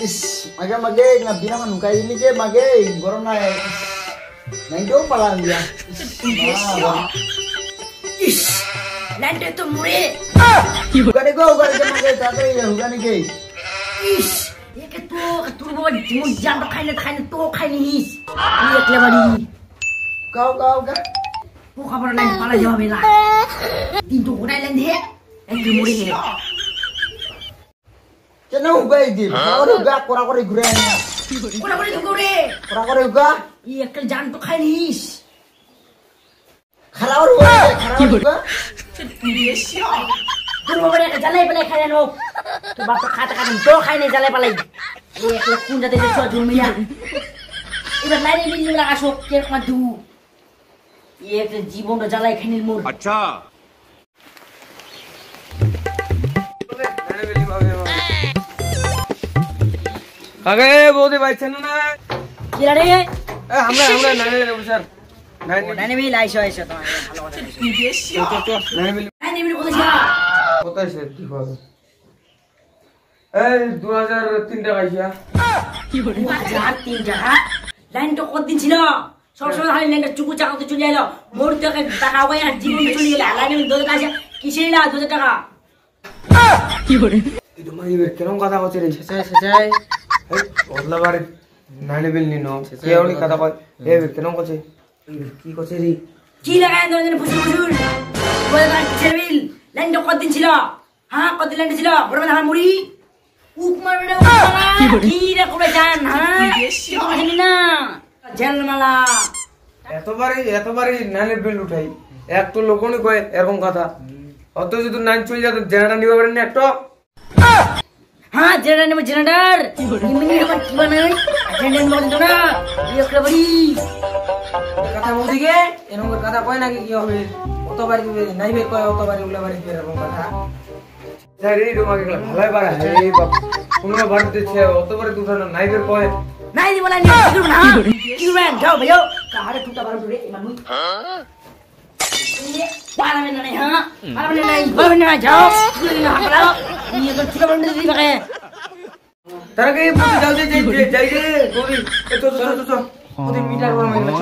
Is, maga na bilang kayak ini ke maga gorong na itu pala dia. Is, nanti tu mure. Uga maga tata ya uga nih ke. Is, ya ketua bawa jemur jangan kain tu kain is. Iya kelabari. Kau kan? Kau kabar lain pala jawab bela. Tintu kau lain deh. Yang mure he. Jangan uga itu. Kau uga kora guranya. Kora itu kore. Kora uga. Iya kerjaan tu kain is. Kara uga. Iya siapa? Kau mau balik jalai balik kalian lo. Tu bapak kata do kain jalai balik. Iya tu kunda tadi jual dunia. Ibarat lain ini juga asok kira madu. Iya tu Jibon dah jalai kain ilmu. अच्छा কাকে বৌদি পাইছেন না কি রে আমরা নানি sir নানি মিল আইসো তোমার ভালো কথা নানি মিল কোথায় ছিল কোথায় সে কি হবে এই 2003 টাকা আইয়া কি বলে 2003 টাকা লাইন তো কতদিন ছিল সবসময় হাই লাইনটা চুকু চাকাতে চলে এলো মোর টাকা টাকা ওই আর জীবন চলে গেল লাইন 2000 টাকা কিসের না 2000 টাকা কি বলে এই তো মাইবের কেরম কথা হচ্ছে রে শেষাই ওদলাবারে নানি বিল নিনো কেউনি কথা কয় এই কেরম করছে কি করছে রে কি লাগায় দুজন ফুসুল বলে না কিসের বিল লাইন তো কতদিন ছিল হ্যাঁ কতদিন লাইন ছিল বড় আমার মুড়ি উক মারবে কি রে করে জান হ্যাঁ কি না জেলমালা এতবারই নানি বিল উঠাই এক তো লোকনি কয় এরকম কথা অত যদি নানি চলে যেত জেনারেটর নিবে পারেন না একটা हाँ जनरेटर इमनी हम की बनाई जनरेटर बोल दो ना ये खबरी কথা বলছি কে এরকম কথা কয় নাকি কি হবে অতবারই নাই বে কয় অতবারই উলাবারই এরকম কথা স্যার এই তোমাকে ভালোই পারে হে বাপ কোন বাড়িতে ছে অতবারই দুটানো নাই বে কয় নাই দি বলা নি কি না কি রেন যাও ভাইও কারে টুটা বারো রে ইমান মুই পারা में नहीं हां पारा में नहीं जाओ ना हटाओ ये तो छोटा बंदे दी बके তারা কে যাও যাই রে তোরি তো ওদের মিটার বড় মানে